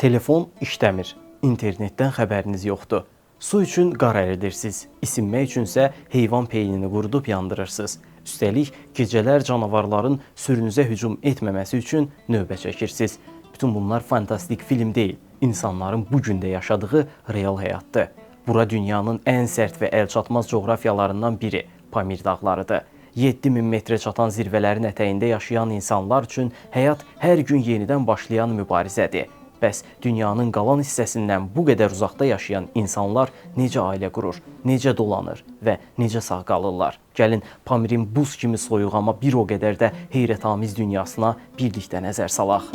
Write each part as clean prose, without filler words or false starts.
Telefon işləmir, internetdən xəbəriniz yoxdur. Su üçün qar əridirsiniz, isinmək üçünsə heyvan peynini qurudub yandırırsınız. Üstəlik, gecələr canavarların sürünüzə hücum etməməsi üçün növbə çəkirsiniz. Bütün bunlar fantastik film deyil, insanların bu gündə yaşadığı real həyatdır. Bura dünyanın ən sərt və əlçatmaz coğrafiyalarından biri, Pamir dağlarıdır. 7000 metrə çatan zirvələrin ətəyində yaşayan insanlar üçün həyat hər gün yenidən başlayan mübarizədir. Bəs dünyanın qalan hissəsindən bu qədər uzaqda yaşayan insanlar necə ailə qurur, necə dolanır və necə sağ qalırlar? Gəlin Pamirin buz kimi soyuq amma bir o qədər də heyrətamiz dünyasına birlikdə nəzər salaq.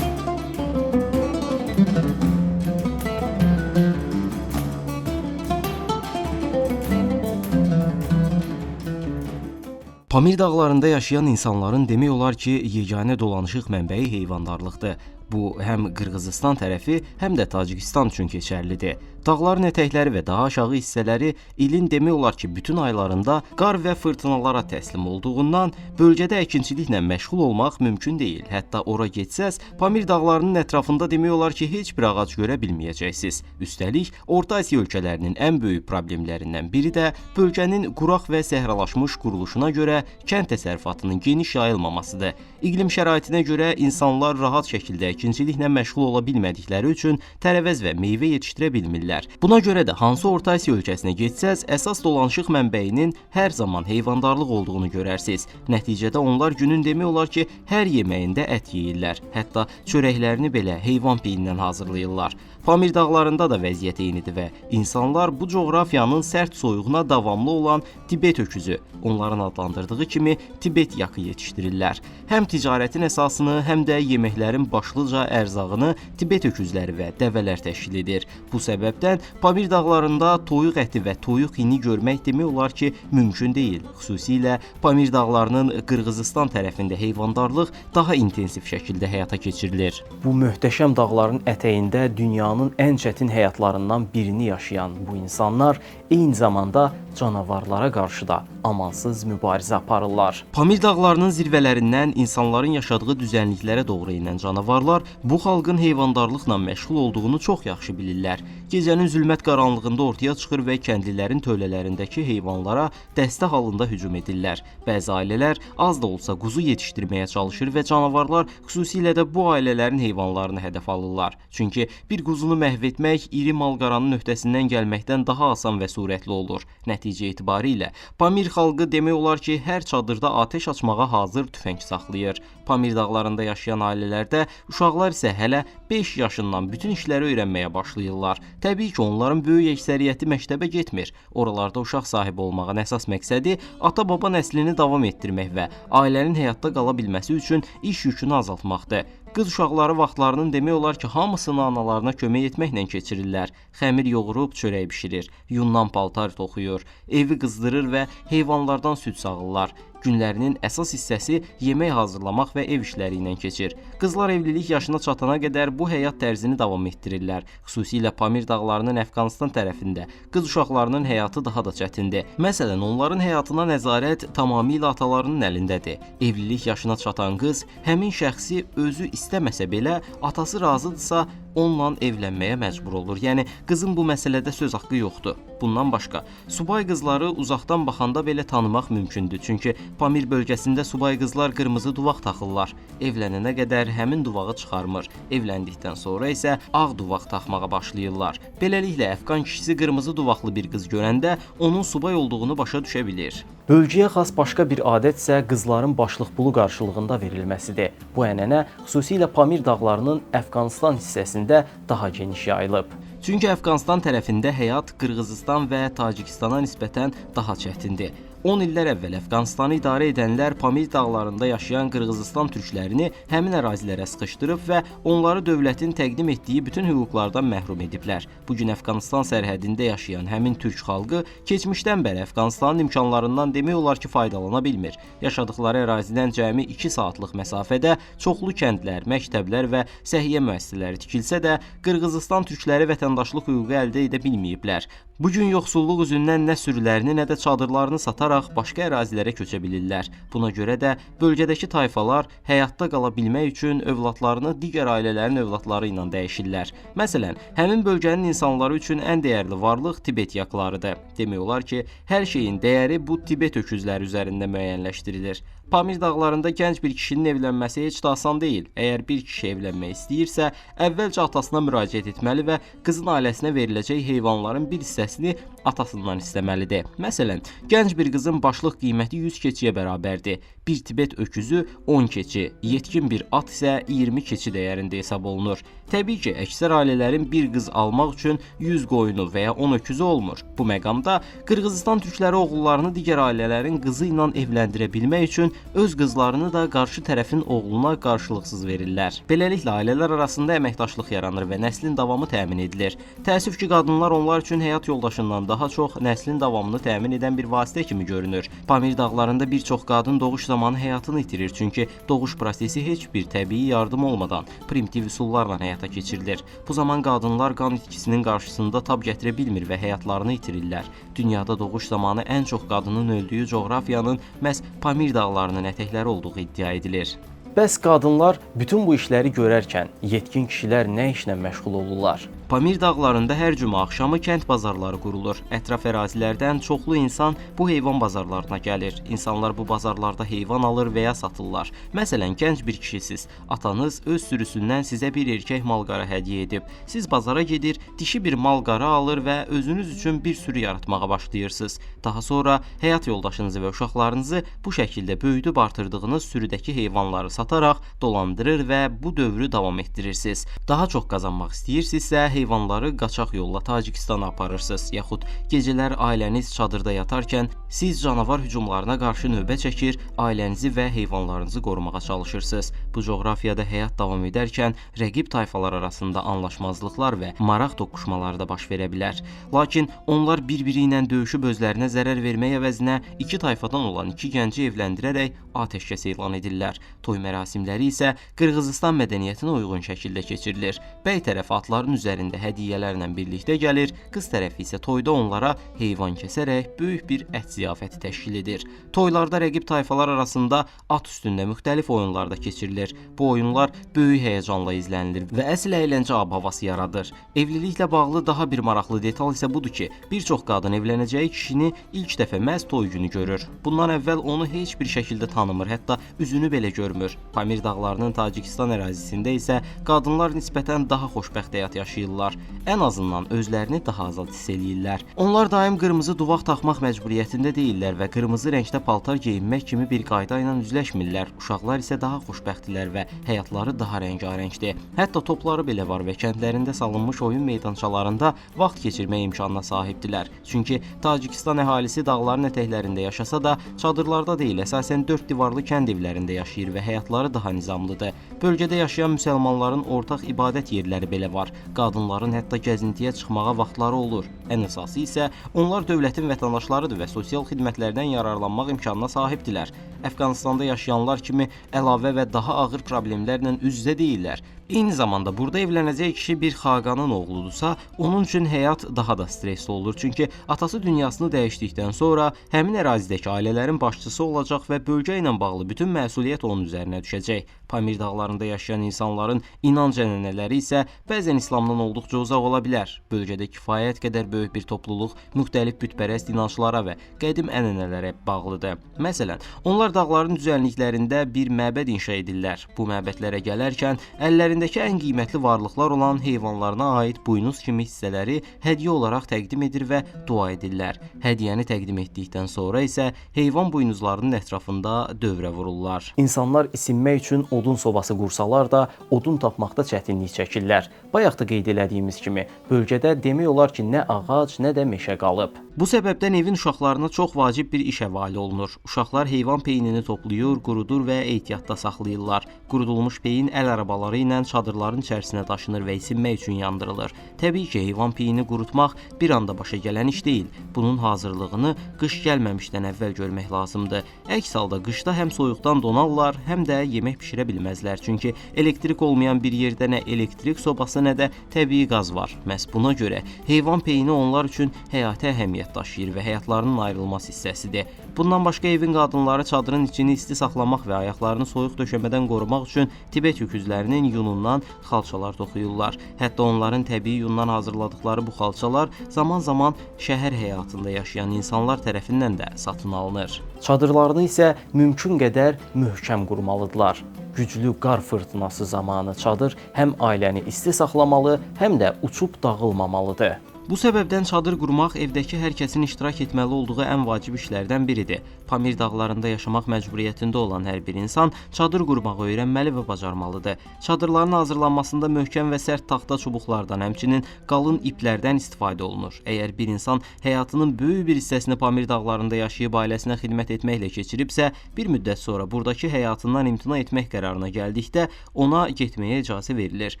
Pamir dağlarında yaşayan insanların demək olar ki, yeganə dolanışıq mənbəyi heyvandarlıqdır. Bu, həm Qırğızistan tərəfi, həm də Tacikistan üçün keçərlidir. Dağların ətəkləri və daha aşağı hissələri ilin demək olar ki, bütün aylarında qar və fırtınalara təslim olduğundan bölgədə əkinçiliklə məşğul olmaq mümkün deyil. Hətta ora getsəz, Pamir dağlarının ətrafında demək olar ki, heç bir ağac görə bilməyəcəksiniz. Üstəlik, Orta Asiya ölkələrinin ən böyük problemlərindən biri də bölgənin quraq və səhralaşmış quruluşuna görə kənd təsərrüfatının geniş yayılmamasıdır. İqlim şəraitinə görə insanlar rahat şəkildə əkinçiliklə məşğul ola bilmədikləri üçün tərəvəz və meyvə yetişdirə bilmirlər. Buna görə də hansı Orta Asiya ölkəsinə getsəz, əsas dolanışıq mənbəyinin hər zaman heyvandarlıq olduğunu görərsiniz. Nəticədə onlar günün demək olar ki, hər yeməyində ət yeyirlər. Hətta çörəklərini belə heyvan peyindən hazırlayırlar. Pamir dağlarında da vəziyyət eynidir və insanlar bu coğrafiyanın sərt soyuğuna davamlı olan Tibet öküzü, onların adlandırdığı kimi Tibet yakı yetişdirirlər. Həm ticarətin əsasını, həm də yeməklərin başlıca ərzağını Tibet öküzləri və dəvələr təşkil edir. Bu səbəbdən Pamir dağlarında toyuq əti və toyuq hini görmək demək olar ki, mümkün deyil. Xüsusilə Pamir dağlarının Qırğızistan tərəfində heyvandarlıq daha intensiv şəkildə həyata keçirilir. Bu möhtəşəm dağların ətəyində dünyanın ən çətin həyatlarından birini yaşayan bu insanlar eyni zamanda canavarlara qarşı da amansız mübarizə aparırlar. Pamir dağlarının zirvələrindən insanların yaşadığı düzənliklərə doğru enən canavarlar bu xalqın heyvandarlıqla məşğul olduğunu çox yaxşı bilirlər. Gecənin zülmət qaranlığında ortaya çıxır və kəndlilərin tövlələrindəki heyvanlara dəstə halında hücum edirlər. Bəzi ailələr az da olsa quzu yetişdirməyə çalışır və canavarlar xüsusilə də bu ailələrin heyvanlarını hədəf alırlar. Çünki bir quzunu məhv etmək iri malqaranın öhdəsindən gəlməkdən daha asan və sürətli olur. Nəticə etibarilə Pamir xalqı demək olar ki, hər çadırda atəş açmağa hazır tüfəng saxlayır. Pamir dağlarında yaşayan ailələrdə uşaqlar isə hələ 5 yaşından bütün işləri öyrənməyə başlayırlar. Təbii ki, onların böyük əksəriyyəti məktəbə getmir. Oralarda uşaq sahibi olmağın əsas məqsədi ata-baba nəslini davam etdirmək və ailənin həyatda qala bilməsi üçün iş yükünü azaltmaqdır. Qız uşaqları vaxtlarının demək olar ki, hamısını analarına kömək etməklə keçirirlər. Xəmir yoğurub çörək bişirir, yundan paltar toxuyur, evi qızdırır və heyvanlardan süd sağırlar. Günlərinin əsas hissəsi yemək hazırlamaq və ev işləri ilə keçir. Qızlar evlilik yaşına çatana qədər bu həyat tərzini davam etdirirlər. Xüsusilə Pamir dağlarının Əfqanistan tərəfində qız uşaqlarının həyatı daha da çətindir. Məsələn, onların həyatına nəzarət tamamilə atalarının əlindədir. Evlilik yaşına çatan qız həmin şəxsi özü istəməsə belə, atası razıdırsa onunla evlənməyə məcbur olur. Yəni, qızın bu məsələdə söz haqqı yoxdur. Bundan başqa, subay qızları uzaqdan baxanda belə tanımaq mümkündür. Çünki Pamir bölgəsində subay qızlar qırmızı duvaq taxırlar. Evlənənə qədər həmin duvağı çıxarmır. Evləndikdən sonra isə ağ duvaq taxmağa başlayırlar. Beləliklə, Əfqan kişisi qırmızı duvaqlı bir qız görəndə onun subay olduğunu başa düşə bilir. Bölgəyə xas başqa bir adət isə qızların başlıq pulu qarşılığında verilməsidir. Bu ənənə xüsusilə Pamir dağlarının Əfqanistan hissəsində daha geniş yayılıb. Çünki Əfqanistan tərəfində həyat Qırğızistan və Tacikistana nisbətən daha çətindir. 10 illər əvvəl Əfqanistanı idarə edənlər Pamir dağlarında yaşayan Qırğızistan türklərini həmin ərazilərə sıxışdırıb və onları dövlətin təqdim etdiyi bütün hüquqlardan məhrum ediblər. Bugün Əfqanistan sərhədində yaşayan həmin türk xalqı keçmişdən bəri Əfqanistanın imkanlarından demək olar ki, faydalana bilmir. Yaşadıkları ərazidən cəmi 2 saatlıq məsafədə çoxlu kəndlər, məktəblər və səhiyyə müəssisələri tikilsə də, Qırğızistan türkləri vətəndaşlıq hüququ əldə edə bilməyiblər. Bu gün yoxsulluq üzündən nə sürülərini, nə də çadırlarını sataraq başqa ərazilərə köçə bilirlər. Buna görə də bölgədəki tayfalar həyatda qala bilmək üçün övladlarını digər ailələrin övladları ilə dəyişirlər. Məsələn, həmin bölgənin insanları üçün ən dəyərli varlıq Tibet yaklarıdır. Demək olar ki, hər şeyin dəyəri bu Tibet öküzləri üzərində müəyyənləşdirilir. Pamir dağlarında gənc bir kişinin evlənməsi heç də asan deyil. Əgər bir kişi evlənmək istəyirsə, əvvəlcə atasına müraciət etməli və qızın ailəsinə veriləcək heyvanların bir hissəsini atasından istəməlidir. Məsələn, gənc bir qızın başlıq qiyməti 100 keçiyə bərabərdir. Bir Tibet öküzü 10 keçi, yetkin bir at isə 20 keçi dəyərində hesab olunur. Təbii ki, əksər ailələrin bir qız almaq üçün 100 qoyunu və ya 10 öküzü olmur. Bu məqamda Qırğızistan türkləri oğullarını digər ailələrin qızı ilə evləndirə bilmək üçün öz qızlarını da qarşı tərəfin oğluna qarşılıqsız verirlər. Beləliklə ailələr arasında əməkdaşlıq yaranır və nəslin davamı təmin edilir. Təəssüf ki, qadınlar onlar üçün həyat yoldaşından daha çox nəslin davamını təmin edən bir vasitə kimi görünür. Pamir dağlarında bir çox qadın doğuş zamanı həyatını itirir, çünki doğuş prosesi heç bir təbii yardım olmadan primitiv üsullarla həyata keçirilir. Bu zaman qadınlar qan itkisinin qarşısında tab gətirə bilmir və həyatlarını itirirlər. Dünyada doğuş zamanı ən çox qadının öldüyü coğrafiyanın məhz Pamir dağlarının ətəkləri olduğu iddia edilir. Bəs qadınlar bütün bu işləri görərkən yetkin kişilər nə işlə məşğul olurlar? Pamir dağlarında hər cümə axşamı kənd bazarları qurulur. Ətraf ərazilərdən çoxlu insan bu heyvan bazarlarına gəlir. İnsanlar bu bazarlarda heyvan alır və ya satırlar. Məsələn, gənc bir kişisiz. Atanız öz sürüsündən sizə bir erkək malqara hədiyyə edib. Siz bazara gedir, dişi bir malqara alır və özünüz üçün bir sürü yaratmağa başlayırsınız. Daha sonra həyat yoldaşınızı və uşaqlarınızı bu şəkildə böyüdüb artırdığınız sürüdəki heyvanları sataraq dolandırır və bu dövrü davam etdirirsiniz. Daha çox qazanmaq istəyirsinizsə, heyvanları qaçaq yolla Tacikistana aparırsınız, yaxud gecələr ailəniz çadırda yatarkən siz canavar hücumlarına qarşı növbə çəkir, ailənizi və heyvanlarınızı qorumağa çalışırsınız. Bu coğrafiyada həyat davam edərkən rəqib tayfalar arasında anlaşmazlıqlar və maraq toqquşmaları da baş verə bilər. Lakin onlar bir-biri ilə döyüşüb özlərinə zərər vermək əvəzinə iki tayfadan olan iki gənci evləndirərək atəşkəs elan edirlər. Toy mərasimləri isə Qırğızistan mədəniyyətinə uyğun şəkildə keçirilir. Bəy tərəfi atların üzərində hədiyyələrlə birlikdə gəlir, qız tərəfi isə toyda onlara heyvan kəsərək böyük bir ət ziyafəti təşkil edir. Toylarda rəqib tayfalar arasında at üstündə müxtəlif oyunlar da keçirilir. Bu oyunlar böyük həyəcanla izlənilir və əsl əyləncə ab-havası yaradır. Evliliklə bağlı daha bir maraqlı detal isə budur ki, bir çox qadın evlənəcəyi kişini ilk dəfə məhz toy günü görür. Bundan əvvəl onu heç bir şəkildə tanımır, hətta üzünü belə görmür. Pamir dağlarının Tacikistan ərazisində isə qadınlar nisbətən daha xoşbəxt həyat yaşayırlar. Ən azından özlərini daha azad hiss eləyirlər. Onlar daim qırmızı duvaq taxmaq məcburiyyətində deyillər və qırmızı rəngdə paltar geyinmək kimi bir qayda ilə üzləşmirlər. Uşaqlar isə daha xoşbəxtdirlər və həyatları daha rəngarəngdir. Hətta topları belə var və kəndlərində salınmış oyun meydançalarında vaxt keçirmək imkanına sahibdirlər. Çünki Tacikistan əhalisi dağların ətəklərində yaşasa da, çadırlarda deyil, əsasən 4 divarlı kənd evlərində yaşayır və həyatları daha nizamlıdır. Bölgədə yaşayan müsəlmanların ortaq ibadət yerləri belə var. Qadınların hətta gəzintiyə çıxmağa vaxtları olur. Ən əsası isə onlar dövlətin vətəndaşlarıdır və sosial xidmətlərdən yararlanmaq imkanına sahibdirlər. Əfqanistanda yaşayanlar kimi əlavə və daha ağır problemlərlə üz-üzə deyirlər. Eyni zamanda burada evlənəcək kişi bir xaqanın oğludursa, onun üçün həyat daha da stresli olur. Çünki atası dünyasını dəyişdikdən sonra həmin ərazidəki ailələrin başçısı olacaq və bölgə ilə bağlı bütün məsuliyyət onun üzərinə düşəcək. Pamir dağlarında yaşayan insanların inanc ənənələri isə bəzən İslamdan olduqca uzaq ola bilər. Bölgədə kifayət qədər böyük bir topluluq müxtəlif bütpərəst inanclara və qədim ənənələrə bağlıdır. Məsələn, onlar dağların düzənliklərində bir məbəd inşa edirlər. Bu məbədlərə gələrkən əllərindəki ən qiymətli varlıqlar olan heyvanlarına aid buynuz kimi hissələri hədiyyə olaraq təqdim edir və dua edirlər. Hədiyyəni təqdim etdikdən sonra isə heyvan buynuzlarının ətrafında dövrə vururlar. İnsanlar isinmək üçün odun sobası qursalar da odun tapmaqda çətinlik çəkirlər. Bayaq da qeyd elədiyimiz kimi, bölgədə demək olar ki, nə ağac, nə də meşə qalıb. Bu səbəbdən evin uşaqlarına çox vacib bir iş həvalə olunur. Uşaqlar heyvan peyinini toplayır, qurudur və ehtiyatda saxlayırlar. Qurudulmuş peyin əl arabaları ilə çadırların içərisinə daşınır və isinmək üçün yandırılır. Təbii ki, heyvan peyini qurutmaq bir anda başa gələn iş deyil. Bunun hazırlığını qış gəlməmişdən əvvəl görmək lazımdır. Əks halda qışda həm soyuqdan donarlar, həm də yemək bişirə bilməzlər. Çünki elektrik olmayan bir yerdə nə elektrik sobası, nə də təbii qaz var. Məhz buna görə heyvan peyini onlar üçün həyati əhəmiyyət daşıyır və həyatlarının ayrılmaz hissəsidir. Bundan başqa evin qadınları çadırın içini isti saxlamaq və ayaqlarını soyuq döşəmədən qorumaq üçün Tibet öküzlərinin yunundan xalçalar toxuyurlar. Hətta onların təbii yundan hazırladıkları bu xalçalar zaman-zaman şəhər həyatında yaşayan insanlar tərəfindən də satın alınır. Çadırlarını isə mümkün qədər möhkəm qurmalıdırlar. Güclü qar fırtınası zamanı çadır həm ailəni isti saxlamalı, həm də uçub dağılmamalıdır. Bu səbəbdən çadır qurmaq evdəki hər kəsin iştirak etməli olduğu ən vacib işlərdən biridir. Pamir dağlarında yaşamaq məcburiyyətində olan hər bir insan çadır qurmağı öyrənməli və bacarmalıdır. Çadırların hazırlanmasında möhkəm və sərt taxta çubuqlardan, həmçinin qalın iplərdən istifadə olunur. Əgər bir insan həyatının böyük bir hissəsini Pamir dağlarında yaşayıb ailəsinə xidmət etməklə keçiribsə, bir müddət sonra buradakı həyatından imtina etmək qərarına gəldikdə ona getməyə icazə verilir.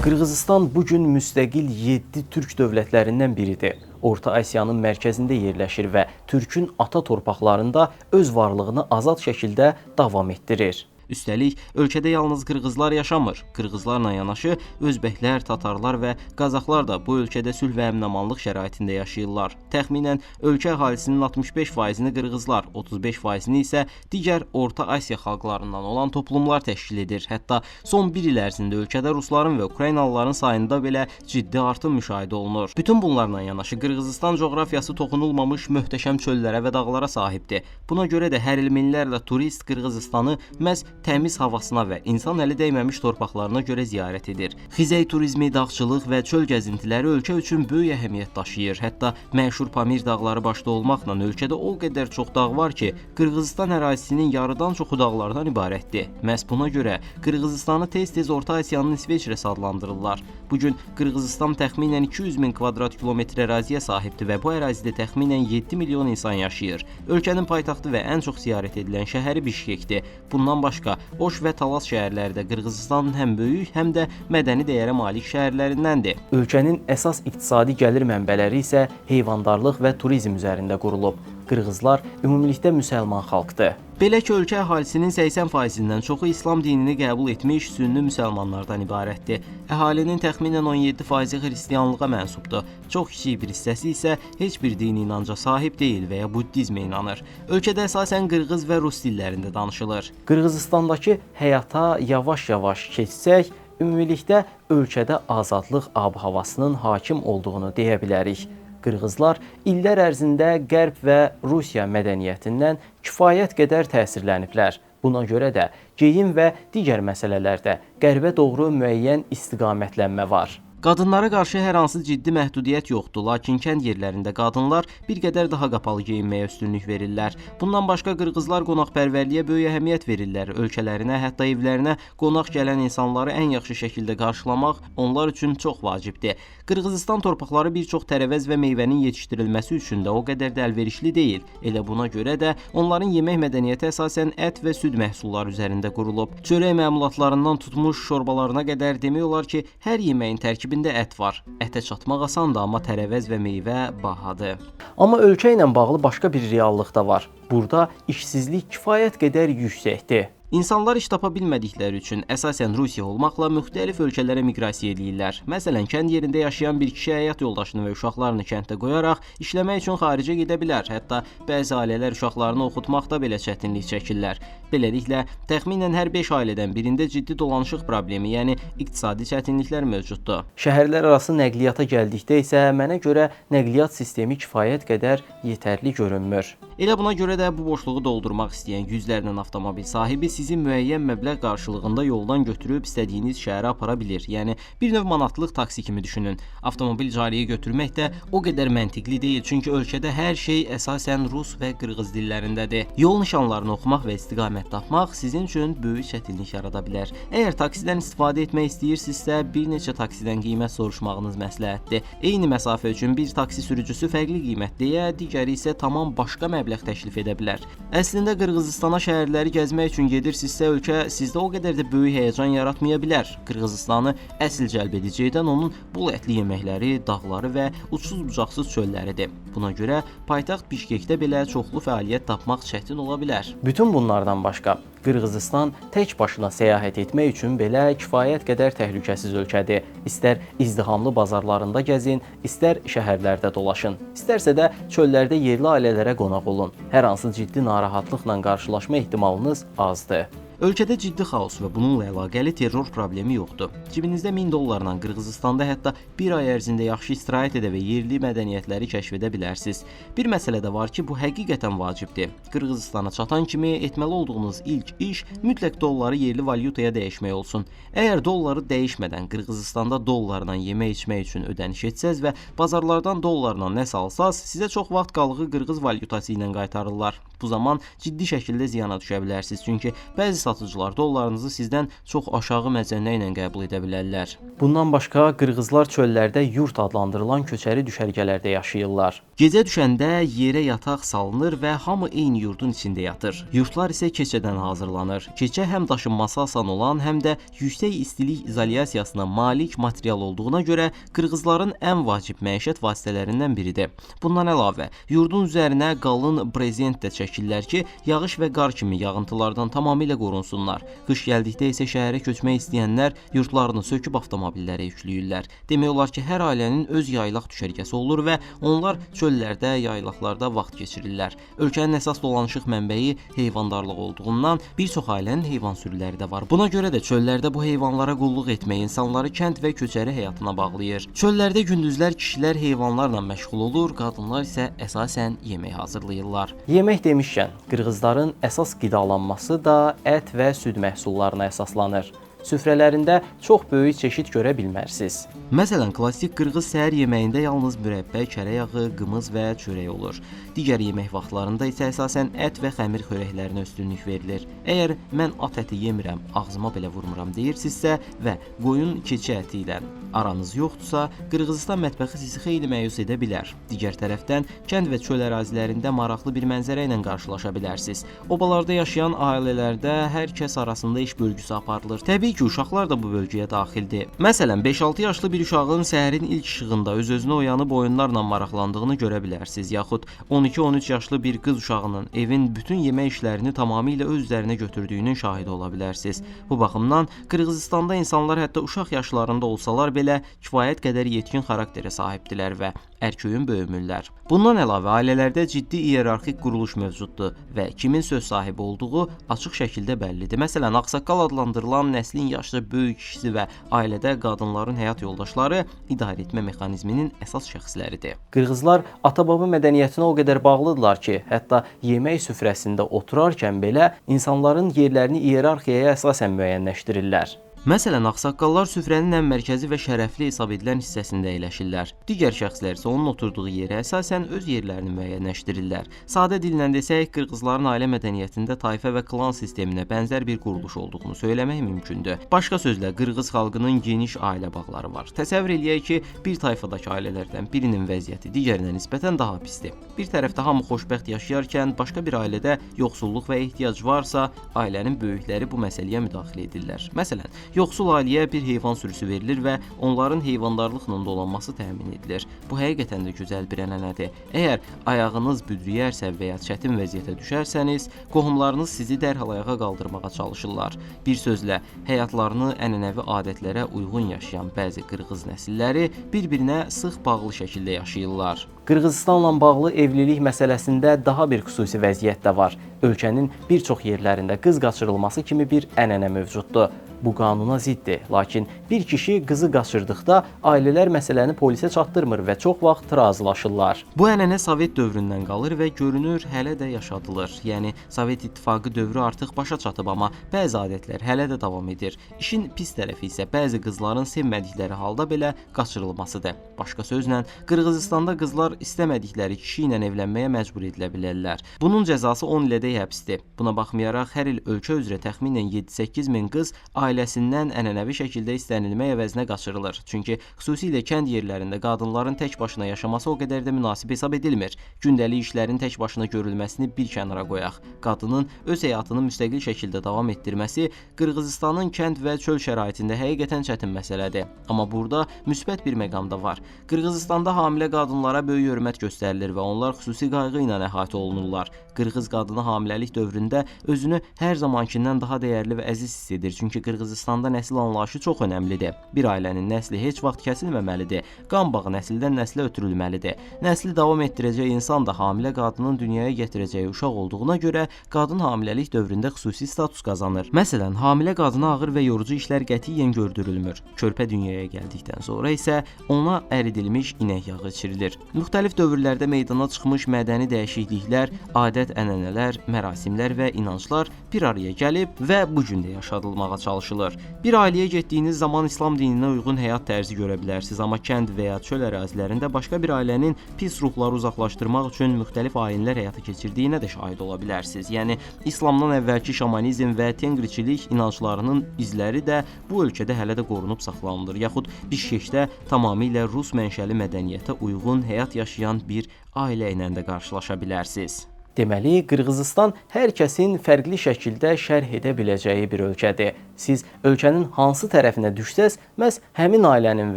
Qırğızistan bugün müstəqil 7 türk dövlətlərindən biridir. Orta Asiyanın mərkəzində yerləşir və Türkün ata torpaqlarında öz varlığını azad şəkildə davam etdirir. Üstəlik, ölkədə yalnız qırğızlar yaşamır. Qırğızlarla yanaşı özbəklər, tatarlar və qazaxlar da bu ölkədə sülh və əmin-amanlıq şəraitində yaşayırlar. Təxminən ölkə əhalisinin 65%-ni qırğızlar, 35%-ni isə digər Orta Asiya xalqlarından olan toplumlar təşkil edir. Hətta son bir il ərzində ölkədə rusların və Ukraynalıların sayında belə ciddi artım müşahidə olunur. Bütün bunlarla yanaşı Qırğızistan coğrafiyası toxunulmamış möhtəşəm çöllərə və dağlara sahibdir. Buna görə də hər il minlərlə turist Qırğızistanı məhz təmiz havasına və insan əli dəyməmiş torpaqlarına görə ziyarət edir. Xizək turizmi, dağçılıq və çöl gəzintiləri ölkə üçün böyük əhəmiyyət daşıyır. Hətta məşhur Pamir dağları başda olmaqla ölkədə o qədər çox dağ var ki, Qırğızistan ərazisinin yarıdan çoxu dağlardan ibarətdir. Məhz buna görə Qırğızistanı tez-tez Orta Asiyanın İsveçrəsi adlandırırlar. Bugün Qırğızistan təxminən 200 min kvadrat kilometr əraziyə sahibdir və bu ərazidə təxminən 7 milyon insan yaşayır. Ölkənin paytaxtı və ən çox ziyarət edilən şəhəri Bişkekdir. Bundan başqa Oş və Talas şəhərləri də Qırğızistanın həm böyük, həm də mədəni dəyərə malik şəhərlərindəndir. Ölkənin əsas iqtisadi gəlir mənbələri isə heyvandarlıq və turizm üzərində qurulub. Qırğızlar ümumilikdə müsəlman xalqdır. Belə ki, ölkə əhalisinin 80%-dən çoxu İslam dinini qəbul etmiş sünni müsəlmanlardan ibarətdir. Əhalinin təxminən 17%-i xristianlığa mənsubdur. Çox kiçik bir hissəsi isə heç bir dini inanca sahib deyil və ya buddizmə inanır. Ölkədə əsasən qırğız və rus dillərində danışılır. Qırğızistandakı həyata yavaş-yavaş keçsək, ümumilikdə ölkədə azadlıq ab-havasının hakim olduğunu deyə bilərik. Qırğızlar illər ərzində Qərb və Rusiya mədəniyyətindən kifayət qədər təsirləniblər. Buna görə də geyim və digər məsələlərdə qərbə doğru müəyyən istiqamətlənmə var. Qadınlara qarşı hər hansı ciddi məhdudiyyət yoxdur, lakin kənd yerlərində qadınlar bir qədər daha qapalı geyinməyə üstünlük verirlər. Bundan başqa qırğızlar qonaqpərvərliyə böyük əhəmiyyət verirlər. Ölkələrinə, hətta evlərinə qonaq gələn insanları ən yaxşı şəkildə qarşılamaq onlar üçün çox vacibdir. Qırğızistan torpaqları bir çox tərəvəz və meyvənin yetişdirilməsi üçün də o qədər də əlverişli deyil. Elə buna görə də onların yemək mədəniyyəti əsasən ət və süd məhsulları üzərində qurulub. Çörək məmulatlarından tutmuş şorbalarına qədər demək olar ki, hər yeməyin tərkibində ət var. Ətə çatmaq asandır, amma tərəvəz və meyvə bahadır. Amma ölkə ilə bağlı başqa bir reallıq da var. Burada işsizlik kifayət qədər yüksəkdir. İnsanlar iş tapa bilmədikləri üçün əsasən Rusiya olmaqla müxtəlif ölkələrə miqrasiya edirlər. Məsələn, kənd yerində yaşayan bir kişi həyat yoldaşını və uşaqlarını kənddə qoyaraq işləmək üçün xaricə gedə bilər. Hətta bəzi ailələr uşaqlarını oxutmaqda belə çətinlik çəkirlər. Beləliklə, təxminən hər 5 ailədən birində ciddi dolanışıq problemi, yəni iqtisadi çətinliklər mövcuddur. Şəhərlər arası nəqliyyata gəldikdə isə mənə görə nəqliyyat sistemi kifayət qədər yetərli görünmür. Elə buna görə də bu boşluğu doldurmaq istəyən yüzlərlə avtomobil sahibi sizi müəyyən məbləğ qarşılığında yoldan götürüb istədiyiniz şəhərə apara bilir. Yəni bir növ manatlıq taksi kimi düşünün. Avtomobil cariyə götürmək də o qədər məntiqli deyil, çünki ölkədə hər şey əsasən rus və qırğız dillərindədir. Yol nişanlarını oxumaq və istiqamət tapmaq sizin üçün böyük çətinlik yarada bilər. Əgər taksidən istifadə etmək istəyirsinizsə, bir neçə taksidən qiymət soruşmağınız məsləhətdir. Eyni məsafə üçün bir taksi sürücüsü fərqli qiymət deyə, digəri isə tamam başqa məbləğ təklif edə bilər. Əslində Qırğızistana şəhərləri gəzmək üçün gedirsinizsə, ölkə sizdə o qədər də böyük həyəcan yaratmaya bilər. Qırğızistanı əsl cəlb edici edən onun bol ətli yeməkləri, dağları və uçsuz-bucaqsız çölləridir. Buna görə paytaxt Bişkekdə belə çoxlu fəaliyyət tapmaq çətin ola bilər. Bütün bunlardan başqa, Qırğızistan tək başına səyahət etmək üçün belə kifayət qədər təhlükəsiz ölkədir. İstər izdihamlı bazarlarında gəzin, istər şəhərlərdə dolaşın, istərsə də çöllərdə yerli ailələrə qonaq olun. Hər hansı ciddi narahatlıqla qarşılaşma ehtimalınız azdır. Ölkədə ciddi xaos və bununla əlaqəli terror problemi yoxdur. Cibinizdə $1000-la Qırğızistanda hətta bir ay ərzində yaxşı istirahət edə və yerli mədəniyyətləri kəşf edə bilərsiniz. Bir məsələ də var ki, bu həqiqətən vacibdir. Qırğızistana çatan kimi etməli olduğunuz ilk iş mütləq dolları yerli valyutaya dəyişmək olsun. Əgər dolları dəyişmədən Qırğızistanda dollarla yemək içmək üçün ödəniş etsəz və bazarlardan dollarla nəsə alsaz, sizə çox vaxt qalığı qırğız valyutası ilə qaytarırlar. Bu zaman ciddi şəkildə ziyana düşə bilərsiniz, çünki bəzi satıcılar dollarınızı sizdən çox aşağı məzənnə ilə qəbul edə bilərlər. Bundan başqa, qırğızlar çöllərdə yurt adlandırılan köçəri düşərgələrdə yaşayırlar. Gecə düşəndə yerə yataq salınır və hamı eyni yurdun içində yatır. Yurtlar isə keçədən hazırlanır. Keçə həm daşınması asan olan, həm də yüksək istilik izolyasiyasına malik material olduğuna görə qırğızların ən vacib məişət vasitələrindən biridir. Bundan əlavə, yurdun üzərinə qalın brezent də çəkirlər ki, yağış və qar kimi yağıntılardan tamamilə qorunsunlar. Qış gəldikdə isə şəhərə köçmək istəyənlər yurtlarını söküb avtomobillərə yükləyirlər. Demək olar ki, hər ailənin öz yaylaq düşərgəsi olur və onlar çöllərdə, yaylaqlarda vaxt keçirirlər. Ölkənin əsas dolanışıq mənbəyi heyvandarlıq olduğundan bir çox ailənin heyvan sürüləri də var. Buna görə də çöllərdə bu heyvanlara qulluq etmək insanları kənd və köçəri həyatına bağlayır. Çöllərdə gündüzlər kişilər heyvanlarla məşğul olur, qadınlar isə əsasən yemək hazırlayırlar. Yemək demişkən, qırğızların əsas qidalanması da ət və süd məhsullarına əsaslanır. Süfrələrində çox böyük çeşid görə bilmərsiniz. Məsələn, klassik qırğız səhər yeməyində yalnız mürəbbə, kərə yağı, qımız və çörək olur. Digər yemək vaxtlarında isə əsasən ət və xəmir xörəklərinə üstünlük verilir. Əgər mən at əti yemirəm, ağzıma belə vurmuram deyirsinizsə və qoyun keçi əti ilə aranız yoxdursa, Qırğızistan mətbəxi sizi xeyli məyus edə bilər. Digər tərəfdən, kənd və çöl ərazilərində maraqlı bir mənzərə ilə qarşılaşa bilərsiniz. Obalarda yaşayan ailələrdə hər kəs arasında iş bölgüsü aparılır. Təbii ki, uşaqlar da bu bölgəyə daxildir. Məsələn, 5-6 yaşlı bir uşağın səhərin ilk işığında öz-özünə oyanıb oyunlarla maraqlandığını görə bilərsiniz, yaxud 12-13 yaşlı bir qız uşağının evin bütün yemək işlərini tamamilə öz üzərinə götürdüyünün şahidi ola bilərsiniz. Bu baxımdan Qırğızistanda insanlar hətta uşaq yaşlarında olsalar belə kifayət qədər yetkin xarakterə sahibdilər və ərköyün böyümürlər. Bundan əlavə, ailələrdə ciddi iyerarxik quruluş mövcuddur və kimin söz sahibi olduğu açıq şəkildə bəllidir. Məsələn, ağsaqqal adlandırılan nəslin yaşca böyük kişisi və ailədə qadınların həyat yoldaşları idarə etmə mexanizminin əsas şəxsləridir. Qırğızlar ata-baba mədəniyyətinə o qədər bağlıdırlar ki, hətta yemək süfrəsində oturarkən belə insanların yerlərini iyerarxiyaya əsasən müəyyənləşdirirlər. Məsələn, ağsaqqallar süfrənin ən mərkəzi və şərəfli hesab edilən hissəsində əyləşirlər. Digər şəxslər isə onun oturduğu yerə əsasən öz yerlərini müəyyənləşdirirlər. Sadə dillə desək, qırğızların ailə mədəniyyətində tayfa və klan sisteminə bənzər bir quruluş olduğunu söyləmək mümkündür. Başqa sözlə, qırğız xalqının geniş ailə bağları var. Təsəvvür eləyək ki, bir tayfadakı ailələrdən birinin vəziyyəti digərinə nisbətən daha pisdir. Bir tərəfdə hamı xoşbəxt yaşayarkən, başqa bir ailədə yoxsulluq və ehtiyac varsa, ailənin böyükləri bu məsələyə müdaxilə edirlər. Məsələn, yoxsul ailəyə bir heyvan sürüsü verilir və onların heyvandarlıqla dolanması təmin edilir. Bu həqiqətən də gözəl bir ənənədir. Əgər ayağınız büdrəyərsə və ya çətin vəziyyətə düşərsəniz, qohumlarınız sizi dərhal ayağa qaldırmağa çalışırlar. Bir sözlə, həyatlarını ənənəvi adətlərə uyğun yaşayan bəzi qırğız nəsilləri bir-birinə sıx bağlı şəkildə yaşayırlar. Qırğızistanla bağlı evlilik məsələsində daha bir xüsusi vəziyyət də var. Ölkənin bir çox yerlərində qız qaçırılması kimi bir ənənə mövcuddur. bu qanuna ziddir. Lakin bir kişi qızı qaçırdıqda ailələr məsələni polisə çatdırmır və çox vaxt razılaşırlar. Bu ənənə Sovet dövründən qalır və görünür hələ də yaşadılır. Yəni Sovet İttifaqı dövrü artıq başa çatıb, amma bəzi adətlər hələ də davam edir. İşin pis tərəfi isə bəzi qızların sevmədikləri halda belə qaçırılmasıdır. Başqa sözlə, Qırğızistanda qızlar istəmədikləri kişi ilə evlənməyə məcbur edilə bilərlər. Bunun cəzası 10 ilədək həbsdir. Buna baxmayaraq hər il ölkə üzrə təxminən 7-8 min qız ailəsindən ənənəvi şəkildə istənilmək əvəzinə qaçırılır. Çünki xüsusilə kənd yerlərində qadınların tək başına yaşaması o qədər də münasib hesab edilmir. Gündəlik işlərin tək başına görülməsini bir kənara qoyaq. Qadının öz həyatını müstəqil şəkildə davam etdirməsi Qırğızıstanın kənd və çöl şəraitində həqiqətən çətin məsələdir. Amma burada müsbət bir məqam da var. Qırğızistanda hamilə qadınlara böyük hörmət göstərilir və onlar xüsusi qayğı ilə əhatə olunurlar. Qırğız qadını hamiləlik dövründə özünü hər zamankindən daha dəyərli və əziz hiss edir. Çünki Qırğızistanda nəsil anlayışı çox önəmlidir. Bir ailənin nəsli heç vaxt kəsilməməlidir. Qan bağı nəsildən nəslə ötürülməlidir. Nəsli davam etdirəcək insan da hamilə qadının dünyaya gətirəcəyi uşaq olduğuna görə qadın hamiləlik dövründə xüsusi status qazanır. Məsələn, hamilə qadına ağır və yorucu işlər qətiyyən gördürülmür. Körpə dünyaya gəldikdən sonra isə ona əridilmiş inək yağı içirilir. Müxtəlif dövrlərdə meydana çıxmış mədəni dəyişikliklər, adət-ənənələr, mərasimlər və inanclar bir araya gəlib və bu gün də yaşadılmağa çalışılır. Bir ailəyə getdiyiniz zaman İslam dininə uyğun həyat tərzi görə bilərsiniz, amma kənd və ya çöl ərazilərində başqa bir ailənin pis ruhları uzaqlaşdırmaq üçün müxtəlif ayinlər həyata keçirdiyinə də şahid ola bilərsiniz. Yəni İslamdan əvvəlki şamanizm və tengriçilik inanclarının izləri də bu ölkədə hələ də qorunub saxlanılır. Yaxud Bişkeşdə tamamilə Rus mənşəli mədəniyyətə uyğun həyat yaşayan bir ailə ilə də qarşılaşa bilərsiniz. Deməli, Qırğızistan hər kəsin fərqli şəkildə şərh edə biləcəyi bir ölkədir. Siz ölkənin hansı tərəfinə düşsəz, məhz həmin ailənin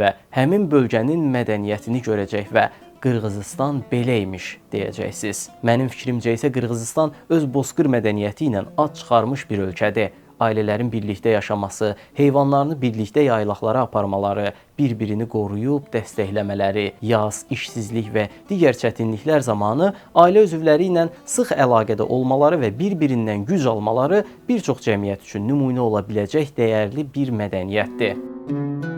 və həmin bölgənin mədəniyyətini görəcək və Qırğızistan beləymiş deyəcəksiniz. Mənim fikrimcə isə Qırğızistan öz bozqır mədəniyyəti ilə ad çıxarmış bir ölkədir. Ailələrin birlikdə yaşaması, heyvanlarını birlikdə yaylaqlara aparmaları, bir-birini qoruyub dəstəkləmələri, yaz, işsizlik və digər çətinliklər zamanı ailə üzvləri ilə sıx əlaqədə olmaları və bir-birindən güc almaları bir çox cəmiyyət üçün nümunə ola biləcək dəyərli bir mədəniyyətdir.